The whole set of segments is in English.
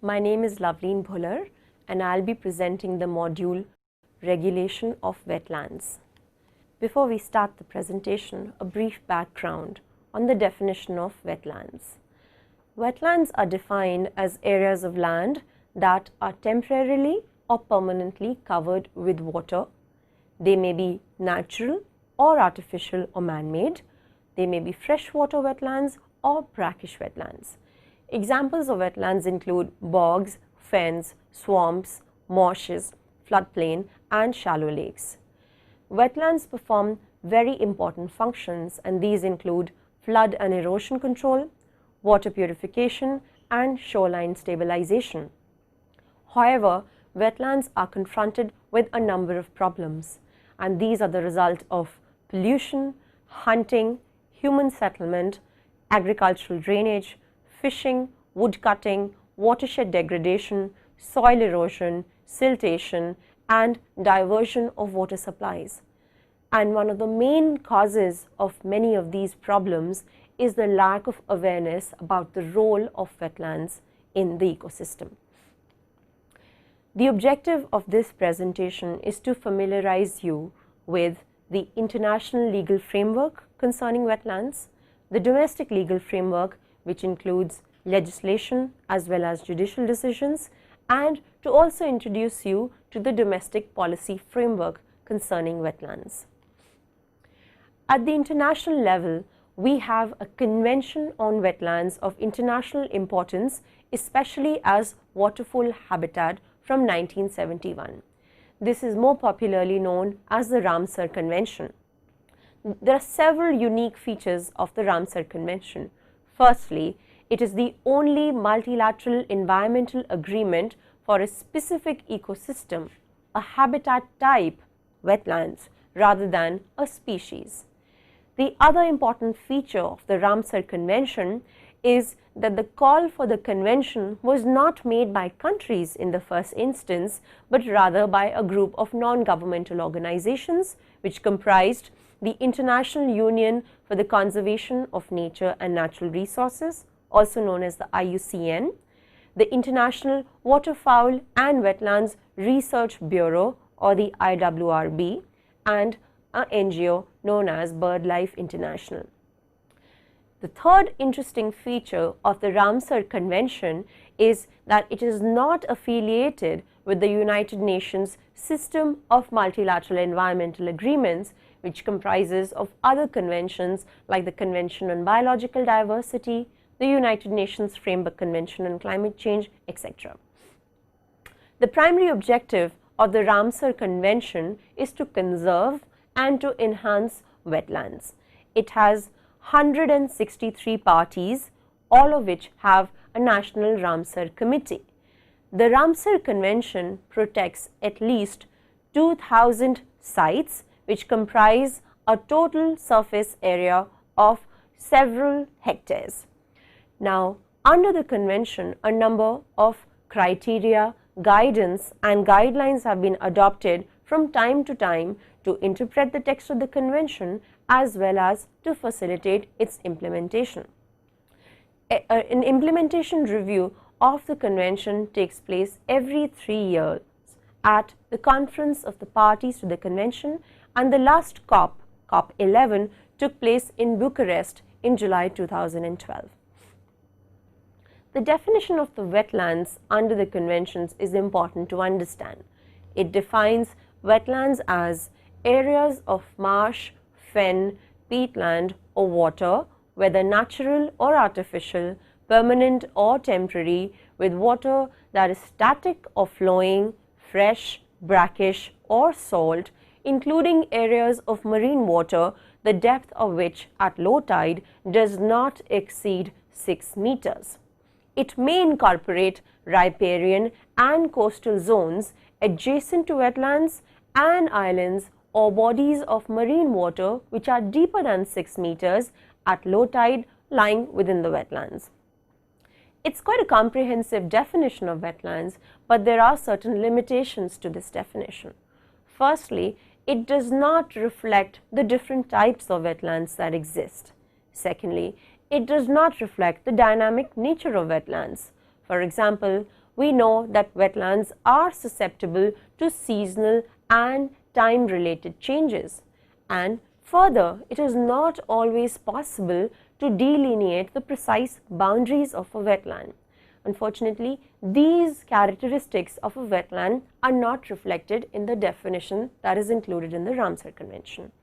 My name is Loveleen Bhular and I'll be presenting the module Regulation of Wetlands. Before we start the presentation, a brief background on the definition of wetlands. Wetlands are defined as areas of land that are temporarily or permanently covered with water. They may be natural or artificial or man-made. They may be freshwater wetlands or brackish wetlands. Examples of wetlands include bogs, fens, swamps, marshes, floodplain and shallow lakes. Wetlands perform very important functions, and these include flood and erosion control, water purification and shoreline stabilization. However, wetlands are confronted with a number of problems, and these are the result of pollution, hunting, human settlement, agricultural drainage, fishing, wood cutting, watershed degradation, soil erosion, siltation and diversion of water supplies. And one of the main causes of many of these problems is the lack of awareness about the role of wetlands in the ecosystem. The objective of this presentation is to familiarize you with the international legal framework concerning wetlands, the domestic legal framework which includes legislation as well as judicial decisions, and to also introduce you to the domestic policy framework concerning wetlands. At the international level, we have a Convention on Wetlands of international importance, especially as waterfowl habitat from 1971. This is more popularly known as the Ramsar Convention. There are several unique features of the Ramsar Convention. Firstly, it is the only multilateral environmental agreement for a specific ecosystem, a habitat type, wetlands, rather than a species. The other important feature of the Ramsar Convention is that the call for the convention was not made by countries in the first instance, but rather by a group of non-governmental organizations which comprised the International Union for the Conservation of Nature and Natural Resources, also known as the IUCN, the International Waterfowl and Wetlands Research Bureau or the IWRB, and an NGO known as BirdLife International. The third interesting feature of the Ramsar Convention is that it is not affiliated with the United Nations system of multilateral environmental agreements, which comprises of other conventions like the Convention on Biological Diversity, the United Nations Framework Convention on Climate Change, etc. The primary objective of the Ramsar Convention is to conserve and to enhance wetlands. It has 163 parties, all of which have a National Ramsar Committee. The Ramsar Convention protects at least 2,000 sites, which comprise a total surface area of several hectares. Now, under the convention, a number of criteria, guidance and guidelines have been adopted from time to time to interpret the text of the convention as well as to facilitate its implementation. An implementation review of the convention takes place every 3 years at the conference of the parties to the convention, and the last COP, COP 11, took place in Bucharest in July 2012. The definition of the wetlands under the conventions is important to understand. It defines wetlands as areas of marsh, fen, peatland or water, whether natural or artificial, permanent or temporary, with water that is static or flowing, fresh, brackish or salt, including areas of marine water, the depth of which at low tide does not exceed 6 meters. It may incorporate riparian and coastal zones adjacent to wetlands and islands or bodies of marine water which are deeper than 6 meters at low tide lying within the wetlands. It's quite a comprehensive definition of wetlands, but there are certain limitations to this definition. Firstly, it does not reflect the different types of wetlands that exist. Secondly, it does not reflect the dynamic nature of wetlands. For example, we know that wetlands are susceptible to seasonal and time-related changes, and further, it is not always possible to delineate the precise boundaries of a wetland. Unfortunately, these characteristics of a wetland are not reflected in the definition that is included in the Ramsar Convention.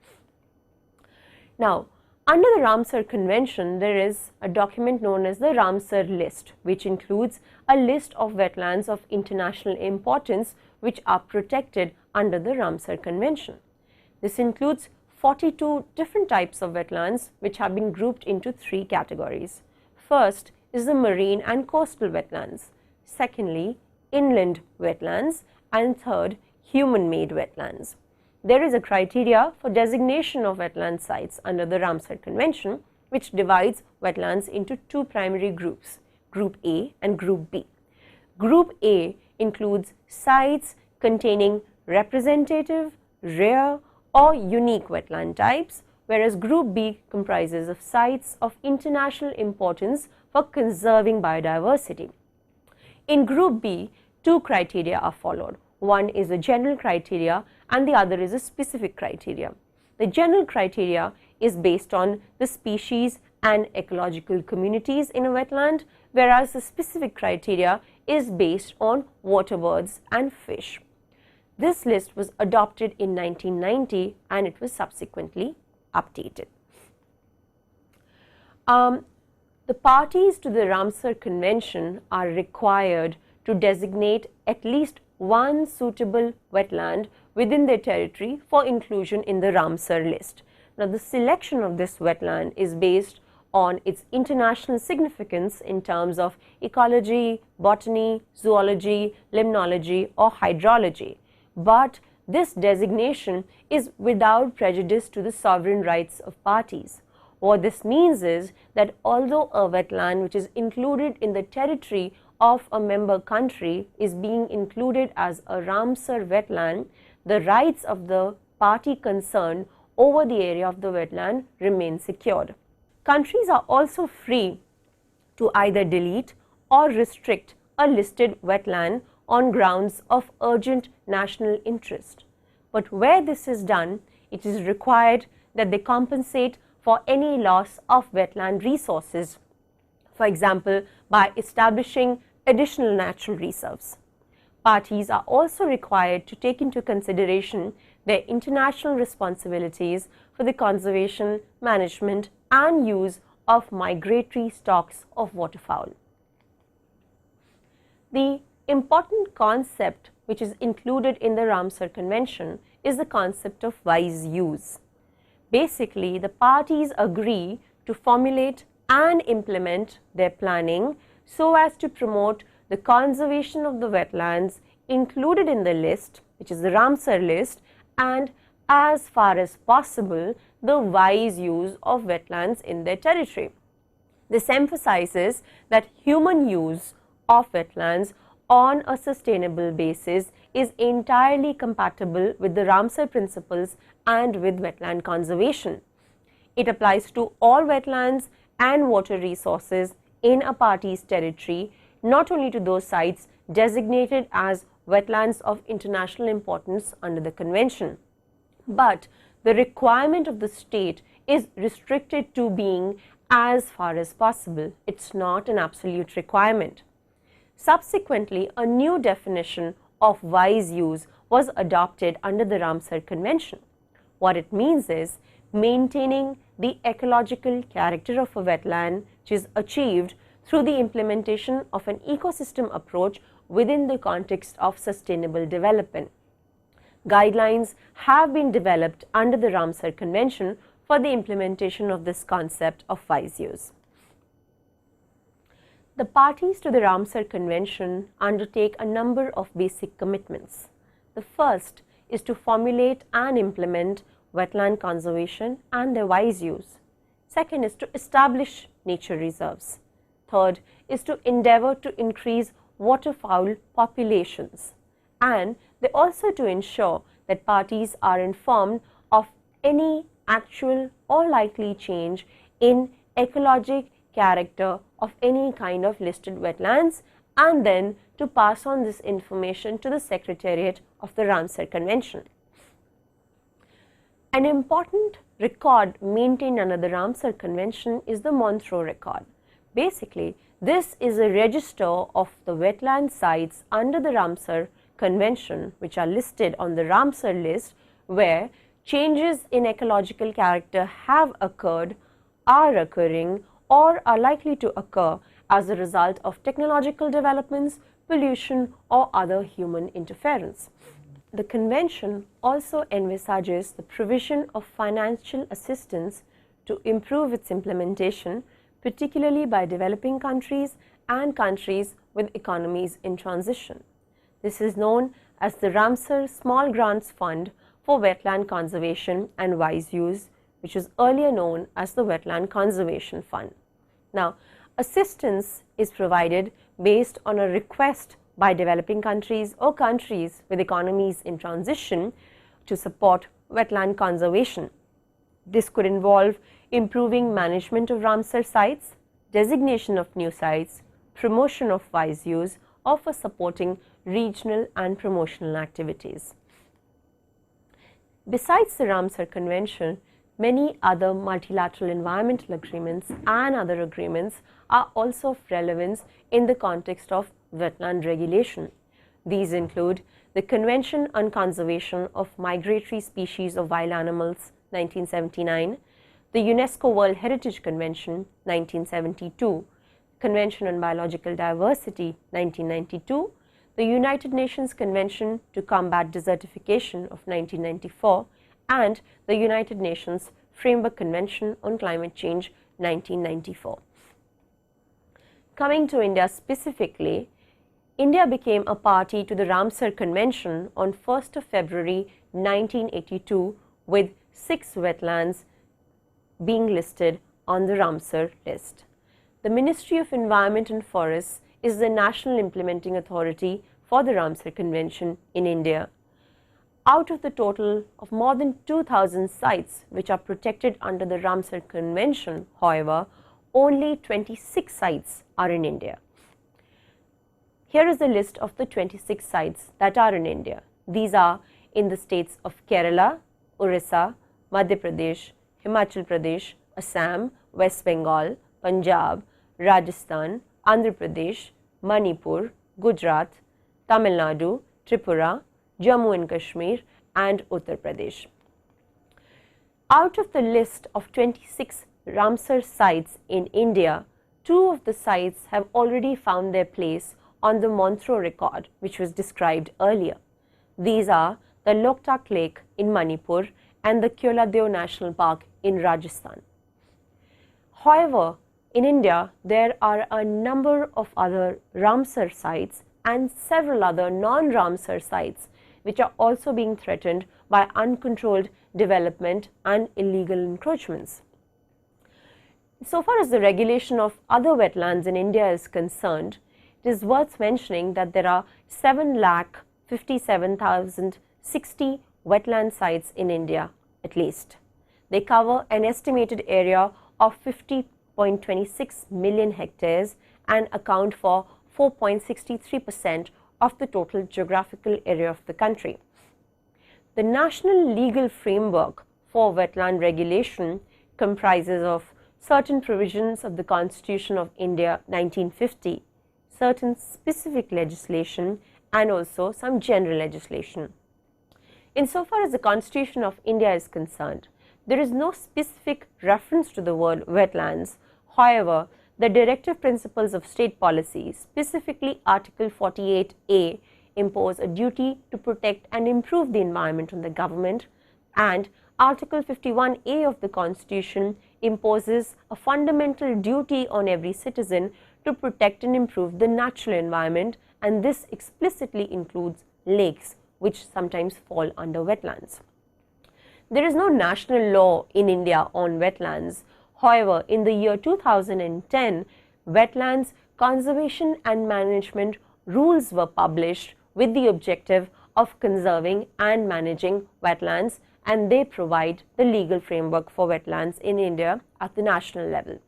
Now, under the Ramsar Convention, there is a document known as the Ramsar List, which includes a list of wetlands of international importance which are protected under the Ramsar Convention. This includes 42 different types of wetlands which have been grouped into 3 categories. First is the marine and coastal wetlands. Secondly, inland wetlands, and third, human-made wetlands. There is a criteria for designation of wetland sites under the Ramsar Convention, which divides wetlands into 2 primary groups, Group A and Group B. Group A includes sites containing representative, rare or unique wetland types, whereas Group B comprises of sites of international importance for conserving biodiversity. In Group B, 2 criteria are followed. One is a general criteria and the other is a specific criteria. The general criteria is based on the species and ecological communities in a wetland, whereas the specific criteria is based on water birds and fish. This list was adopted in 1990 and it was subsequently updated. The parties to the Ramsar Convention are required to designate at least one suitable wetland within their territory for inclusion in the Ramsar List. Now, the selection of this wetland is based on its international significance in terms of ecology, botany, zoology, limnology or hydrology, but this designation is without prejudice to the sovereign rights of parties. What this means is that although a wetland which is included in the territory of a member country is being included as a Ramsar wetland, the rights of the party concerned over the area of the wetland remain secured. Countries are also free to either delete or restrict a listed wetland on grounds of urgent national interest. But where this is done, it is required that they compensate for any loss of wetland resources, for example, by establishing additional natural reserves. Parties are also required to take into consideration their international responsibilities for the conservation, management and use of migratory stocks of waterfowl. The important concept which is included in the Ramsar Convention is the concept of wise use. Basically, the parties agree to formulate and implement their planning so as to promote the conservation of the wetlands included in the list, which is the Ramsar List, and as far as possible, the wise use of wetlands in their territory. This emphasizes that human use of wetlands on a sustainable basis is entirely compatible with the Ramsar principles and with wetland conservation. It applies to all wetlands and water resources in a party's territory, not only to those sites designated as wetlands of international importance under the convention, but the requirement of the state is restricted to being as far as possible. It's not an absolute requirement. Subsequently, a new definition of wise use was adopted under the Ramsar Convention. What it means is maintaining the ecological character of a wetland, which is achieved through the implementation of an ecosystem approach within the context of sustainable development. Guidelines have been developed under the Ramsar Convention for the implementation of this concept of wise use. The parties to the Ramsar Convention undertake a number of basic commitments. The first is to formulate and implement wetland conservation and their wise use. Second is to establish nature reserves. Third is to endeavor to increase waterfowl populations. And they also to ensure that parties are informed of any actual or likely change in ecologic character of any kind of listed wetlands and then to pass on this information to the Secretariat of the Ramsar Convention. An important record maintained under the Ramsar Convention is the Montreux record. Basically, this is a register of the wetland sites under the Ramsar Convention which are listed on the Ramsar List, where changes in ecological character have occurred, are occurring, or are likely to occur as a result of technological developments, pollution, or other human interference. The Convention also envisages the provision of financial assistance to improve its implementation, particularly by developing countries and countries with economies in transition. This is known as the Ramsar Small Grants Fund for Wetland Conservation and Wise Use, which was earlier known as the Wetland Conservation Fund. Now, assistance is provided based on a request by developing countries or countries with economies in transition to support wetland conservation. This could involve improving management of Ramsar sites, designation of new sites, promotion of wise use, or for supporting regional and promotional activities. Besides the Ramsar Convention, many other multilateral environmental agreements and other agreements are also of relevance in the context of wetland regulation. These include the Convention on Conservation of Migratory Species of Wild Animals 1979, the UNESCO World Heritage Convention 1972, Convention on Biological Diversity 1992, the United Nations Convention to Combat Desertification of 1994, and the United Nations Framework Convention on Climate Change 1994. Coming to India specifically, India became a party to the Ramsar Convention on 1st of February 1982, with 6 wetlands being listed on the Ramsar List. The Ministry of Environment and Forests is the national implementing authority for the Ramsar Convention in India. Out of the total of more than 2,000 sites which are protected under the Ramsar Convention, however, only 26 sites are in India. Here is a list of the 26 sites that are in India. These are in the states of Kerala, Orissa, Madhya Pradesh, Himachal Pradesh, Assam, West Bengal, Punjab, Rajasthan, Andhra Pradesh, Manipur, Gujarat, Tamil Nadu, Tripura, Jammu and Kashmir, and Uttar Pradesh. Out of the list of 26 Ramsar sites in India, 2 of the sites have already found their place on the Montreux record, which was described earlier. These are the Loktak Lake in Manipur and the Keoladeo National Park in Rajasthan. However, in India, there are a number of other Ramsar sites and several other non-Ramsar sites which are also being threatened by uncontrolled development and illegal encroachments. So far as the regulation of other wetlands in India is concerned, it is worth mentioning that there are 7,57,060 wetland sites in India at least. They cover an estimated area of 50.26 million hectares and account for 4.63% of the total geographical area of the country. The national legal framework for wetland regulation comprises of certain provisions of the Constitution of India 1950, certain specific legislation, and also some general legislation. Insofar as the Constitution of India is concerned, there is no specific reference to the word wetlands. However, the directive principles of state policy, specifically Article 48A, impose a duty to protect and improve the environment on the government, and Article 51A of the Constitution imposes a fundamental duty on every citizen to protect and improve the natural environment, and this explicitly includes lakes, which sometimes fall under wetlands. There is no national law in India on wetlands. However, in the year 2010, wetlands conservation and management rules were published with the objective of conserving and managing wetlands, and they provide the legal framework for wetlands in India at the national level.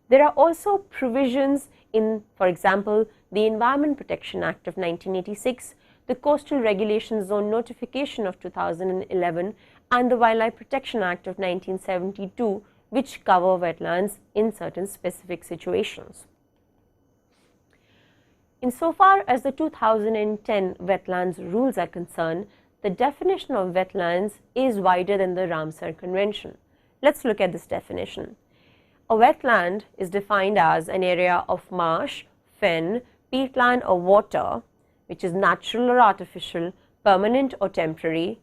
There are also provisions in, for example, the Environment Protection Act of 1986, the Coastal Regulation Zone Notification of 2011 and the Wildlife Protection Act of 1972, which cover wetlands in certain specific situations. Insofar as the 2010 wetlands rules are concerned, the definition of wetlands is wider than the Ramsar Convention. Let's look at this definition. A wetland is defined as an area of marsh, fen, peatland or water which is natural or artificial, permanent or temporary,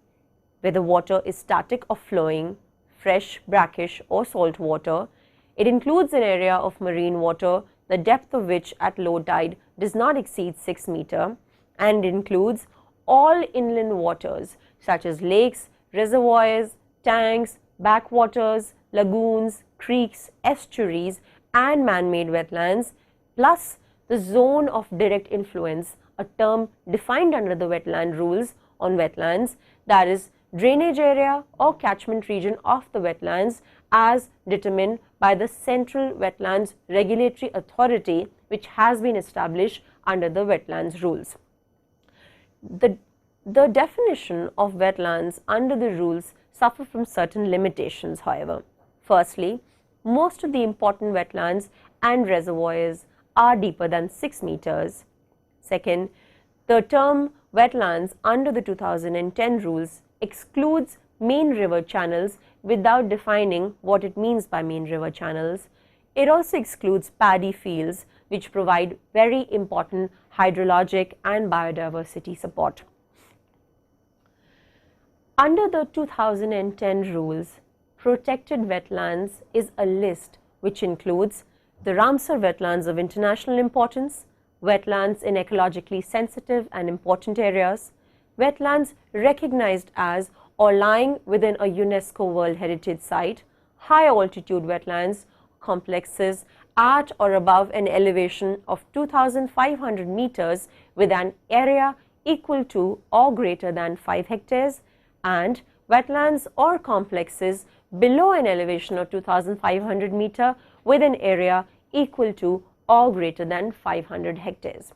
where the water is static or flowing, fresh, brackish or salt water. It includes an area of marine water, the depth of which at low tide does not exceed 6 meters, and includes all inland waters such as lakes, reservoirs, tanks, backwaters, lagoons, creeks, estuaries and man-made wetlands, plus the zone of direct influence, a term defined under the wetland rules on wetlands, that is drainage area or catchment region of the wetlands as determined by the Central Wetlands Regulatory Authority, which has been established under the wetlands rules. The definition of wetlands under the rules suffer from certain limitations, however. Firstly, most of the important wetlands and reservoirs are deeper than 6 meters. Second, the term wetlands under the 2010 rules excludes main river channels without defining what it means by main river channels. It also excludes paddy fields, which provide very important hydrologic and biodiversity support. Under the 2010 rules, protected wetlands is a list which includes the Ramsar wetlands of international importance, wetlands in ecologically sensitive and important areas, wetlands recognized as or lying within a UNESCO World Heritage Site, high altitude wetlands complexes at or above an elevation of 2,500 meters with an area equal to or greater than 5 hectares, and wetlands or complexes below an elevation of 2,500 meter with an area equal to or greater than 500 hectares.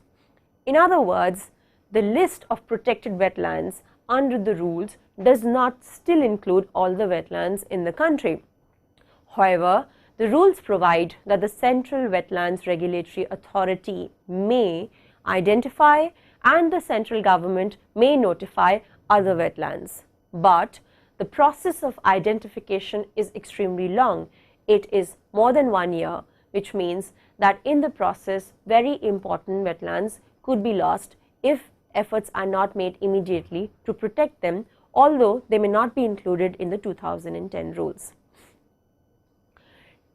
In other words, the list of protected wetlands under the rules does not still include all the wetlands in the country. However, the rules provide that the Central Wetlands Regulatory Authority may identify and the central government may notify other wetlands. But the process of identification is extremely long. It is more than 1 year, which means that in the process, very important wetlands could be lost if efforts are not made immediately to protect them, although they may not be included in the 2010 rules.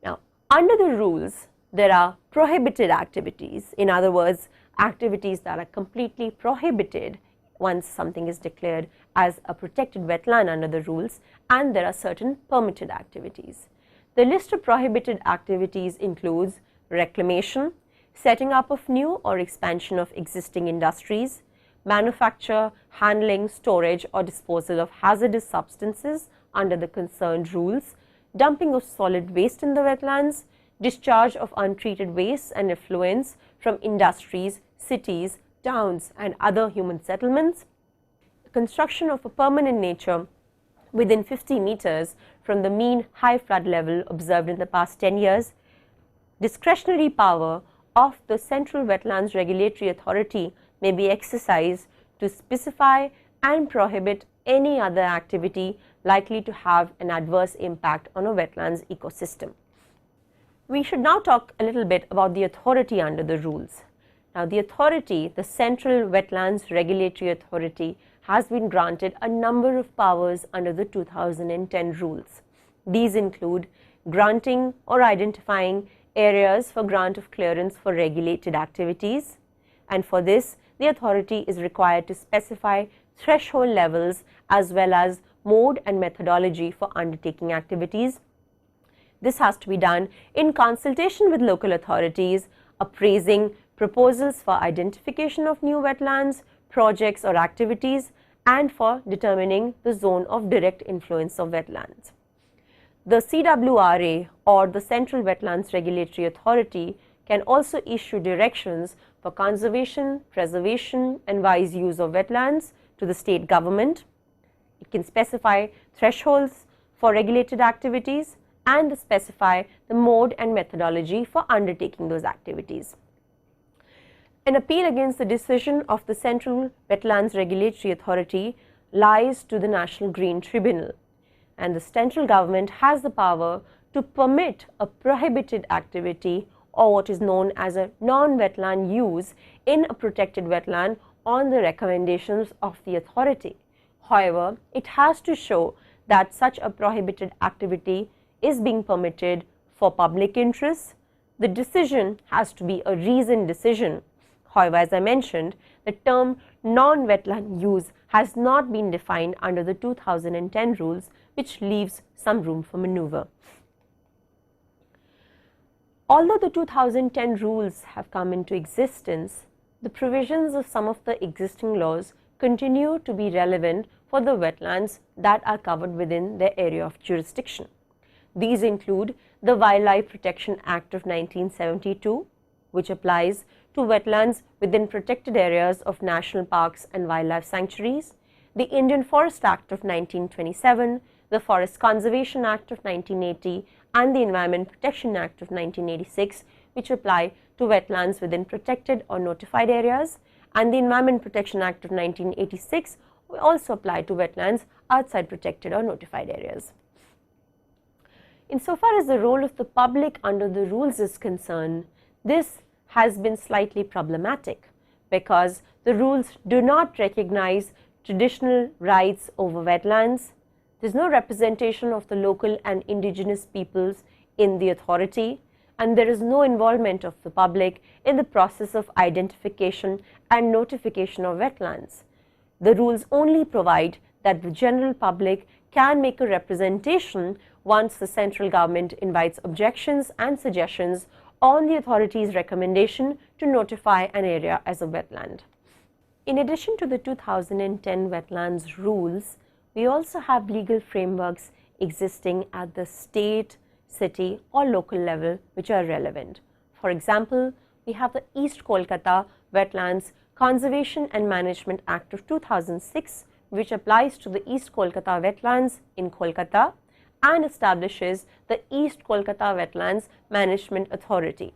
Now, under the rules, there are prohibited activities. In other words, activities that are completely prohibited once something is declared as a protected wetland under the rules, and there are certain permitted activities. The list of prohibited activities includes reclamation, setting up of new or expansion of existing industries, manufacture, handling, storage or disposal of hazardous substances under the concerned rules, dumping of solid waste in the wetlands, discharge of untreated waste and effluents from industries, cities, towns and other human settlements, construction of a permanent nature within 50 meters from the mean high flood level observed in the past 10 years, discretionary power of the Central Wetlands Regulatory Authority may be exercised to specify and prohibit any other activity likely to have an adverse impact on a wetlands ecosystem. We should now talk a little bit about the authority under the rules. Now, the authority, the Central Wetlands Regulatory Authority, has been granted a number of powers under the 2010 rules. These include granting or identifying areas for grant of clearance for regulated activities, and for this the authority is required to specify threshold levels as well as mode and methodology for undertaking activities. This has to be done in consultation with local authorities, appraising proposals for identification of new wetlands, projects or activities, and for determining the zone of direct influence of wetlands. The CWRA, or the Central Wetlands Regulatory Authority, can also issue directions for conservation, preservation and wise use of wetlands to the state government. It can specify thresholds for regulated activities and specify the mode and methodology for undertaking those activities. An appeal against the decision of the Central Wetlands Regulatory Authority lies to the National Green Tribunal, and the central government has the power to permit a prohibited activity or what is known as a non-wetland use in a protected wetland on the recommendations of the authority. However, it has to show that such a prohibited activity is being permitted for public interest. The decision has to be a reasoned decision. However, as I mentioned, the term non-wetland use has not been defined under the 2010 rules, which leaves some room for maneuver. Although the 2010 rules have come into existence, the provisions of some of the existing laws continue to be relevant for the wetlands that are covered within their area of jurisdiction. These include the Wildlife Protection Act of 1972, which applies to wetlands within protected areas of national parks and wildlife sanctuaries, the Indian Forest Act of 1927, the Forest Conservation Act of 1980 and the Environment Protection Act of 1986, which apply to wetlands within protected or notified areas, and the Environment Protection Act of 1986 will also apply to wetlands outside protected or notified areas. Insofar as the role of the public under the rules is concerned, this has been slightly problematic because the rules do not recognize traditional rights over wetlands. There is no representation of the local and indigenous peoples in the authority, and there is no involvement of the public in the process of identification and notification of wetlands. The rules only provide that the general public can make a representation once the central government invites objections and suggestions on the authority's recommendation to notify an area as a wetland. In addition to the 2010 wetlands rules, we also have legal frameworks existing at the state, city or local level which are relevant. For example, we have the East Kolkata Wetlands Conservation and Management Act of 2006, which applies to the East Kolkata wetlands in Kolkata and establishes the East Kolkata Wetlands Management Authority.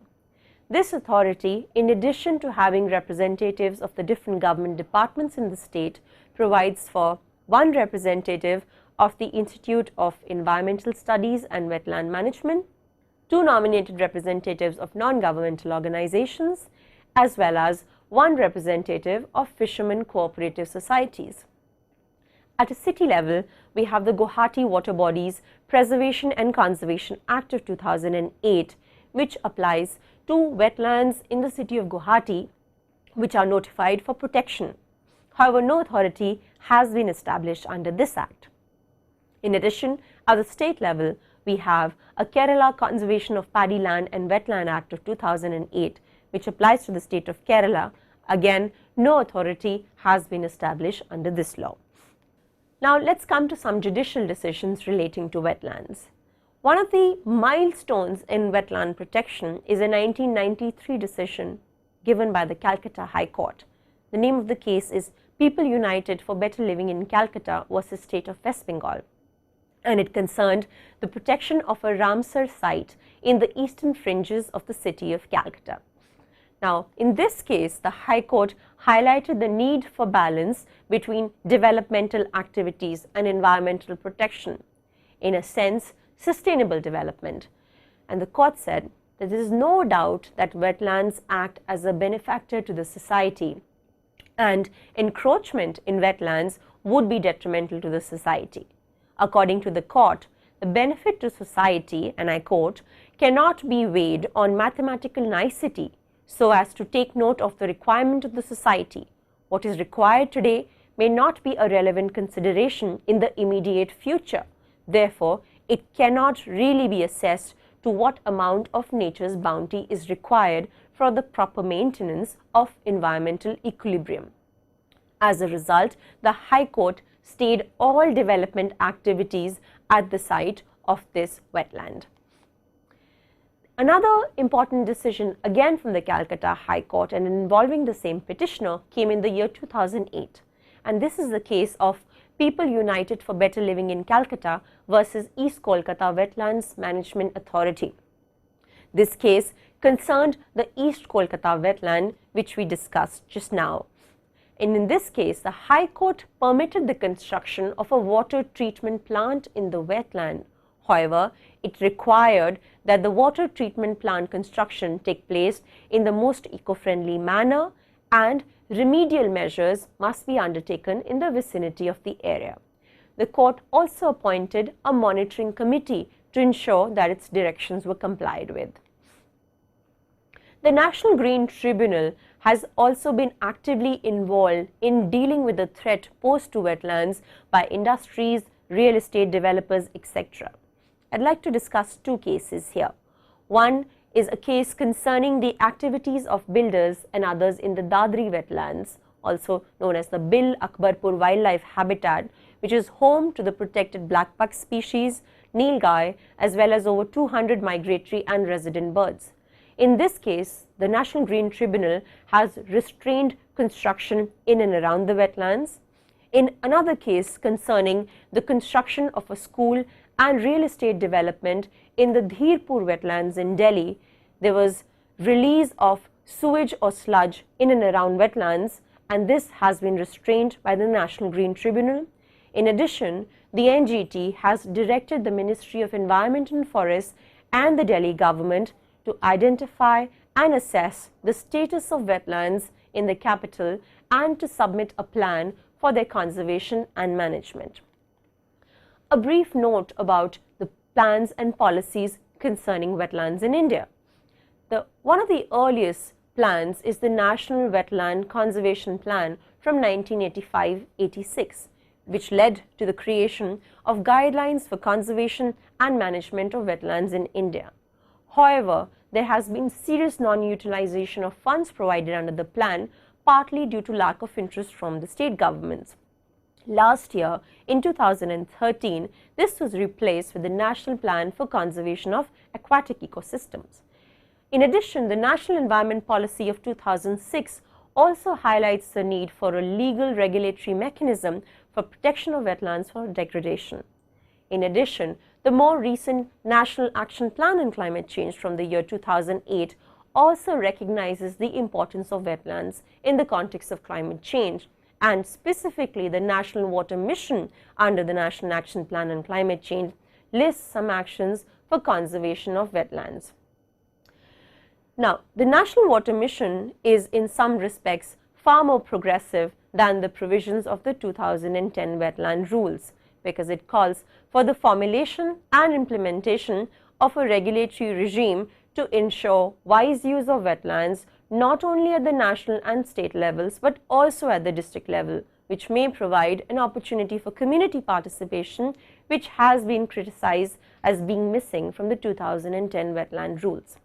This authority, in addition to having representatives of the different government departments in the state, provides for one representative of the Institute of Environmental Studies and Wetland Management, two nominated representatives of non-governmental organizations, as well as one representative of fishermen cooperative societies. At a city level, we have the Guwahati Water Bodies Preservation and Conservation Act of 2008, which applies to wetlands in the city of Guwahati which are notified for protection. However, no authority has been established under this act. In addition, at the state level, we have a Kerala Conservation of Paddy Land and Wetland Act of 2008, which applies to the state of Kerala. Again, no authority has been established under this law. Now, let's come to some judicial decisions relating to wetlands. One of the milestones in wetland protection is a 1993 decision given by the Calcutta High Court. The name of the case is People United for Better Living in Calcutta versus State of West Bengal, and it concerned the protection of a Ramsar site in the eastern fringes of the city of Calcutta. Now, in this case, the High Court highlighted the need for balance between developmental activities and environmental protection, in a sense, sustainable development. And the court said that there is no doubt that wetlands act as a benefactor to the society, and encroachment in wetlands would be detrimental to the society. According to the court, the benefit to society, and I quote, cannot be weighed on mathematical nicety so as to take note of the requirement of the society. What is required today may not be a relevant consideration in the immediate future. Therefore, it cannot really be assessed to what amount of nature's bounty is required for the proper maintenance of environmental equilibrium. As a result, the High Court stayed all development activities at the site of this wetland. Another important decision, again from the Calcutta High Court and involving the same petitioner, came in the year 2008. And this is the case of People United for Better Living in Calcutta versus East Kolkata Wetlands Management Authority. This case concerned the East Kolkata wetland, which we discussed just now. And in this case, the High Court permitted the construction of a water treatment plant in the wetland. However, it required that the water treatment plant construction take place in the most eco-friendly manner, and remedial measures must be undertaken in the vicinity of the area. The court also appointed a monitoring committee to ensure that its directions were complied with. The National Green Tribunal has also been actively involved in dealing with the threat posed to wetlands by industries, real estate developers, etc. I'd like to discuss two cases here. One is a case concerning the activities of builders and others in the Dadri wetlands, also known as the Bill Akbarpur Wildlife Habitat, which is home to the protected blackbuck species, nilgai, as well as over 200 migratory and resident birds. In this case, the National Green Tribunal has restrained construction in and around the wetlands. In another case concerning the construction of a school and real estate development in the Dhirpur wetlands in Delhi, there was release of sewage or sludge in and around wetlands, and this has been restrained by the National Green Tribunal. In addition, the NGT has directed the Ministry of Environment and Forests and the Delhi government to identify and assess the status of wetlands in the capital and to submit a plan for their conservation and management. A brief note about the plans and policies concerning wetlands in India. One of the earliest plans is the National Wetland Conservation Plan from 1985-86, which led to the creation of guidelines for conservation and management of wetlands in India. However, there has been serious non-utilization of funds provided under the plan, partly due to lack of interest from the state governments. Last year, in 2013, this was replaced with the National Plan for Conservation of Aquatic Ecosystems. In addition, the National Environment Policy of 2006 also highlights the need for a legal regulatory mechanism for protection of wetlands from degradation. In addition, the more recent National Action Plan on Climate Change from the year 2008 also recognizes the importance of wetlands in the context of climate change, and specifically the National Water Mission under the National Action Plan on Climate Change lists some actions for conservation of wetlands. Now, the National Water Mission is in some respects far more progressive than the provisions of the 2010 wetland rules, because it calls for the formulation and implementation of a regulatory regime to ensure wise use of wetlands not only at the national and state levels but also at the district level, which may provide an opportunity for community participation, which has been criticized as being missing from the 2010 wetland rules.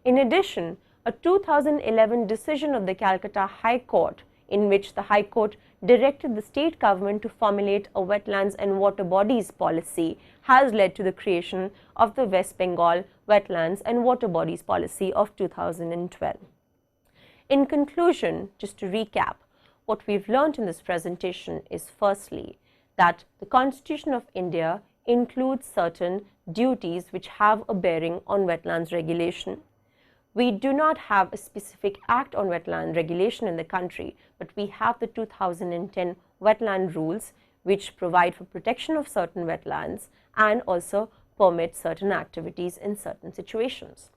In addition, a 2011 decision of the Calcutta High Court, in which the High Court directed the state government to formulate a wetlands and water bodies policy, has led to the creation of the West Bengal Wetlands and Water Bodies Policy of 2012. In conclusion, just to recap, what we've learned in this presentation is firstly that the Constitution of India includes certain duties which have a bearing on wetlands regulation. We do not have a specific act on wetland regulation in the country, but we have the 2010 wetland rules which provide for protection of certain wetlands and also permit certain activities in certain situations.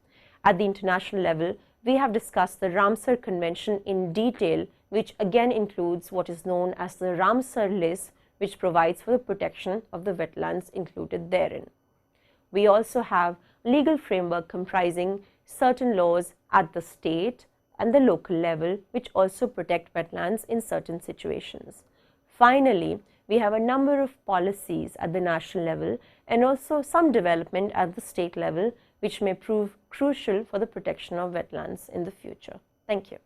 At the international level, we have discussed the Ramsar Convention in detail, which again includes what is known as the Ramsar List, which provides for the protection of the wetlands included therein. We also have legal framework comprising certain laws at the state and the local level which also protect wetlands in certain situations. Finally, we have a number of policies at the national level and also some development at the state level which may prove crucial for the protection of wetlands in the future. Thank you.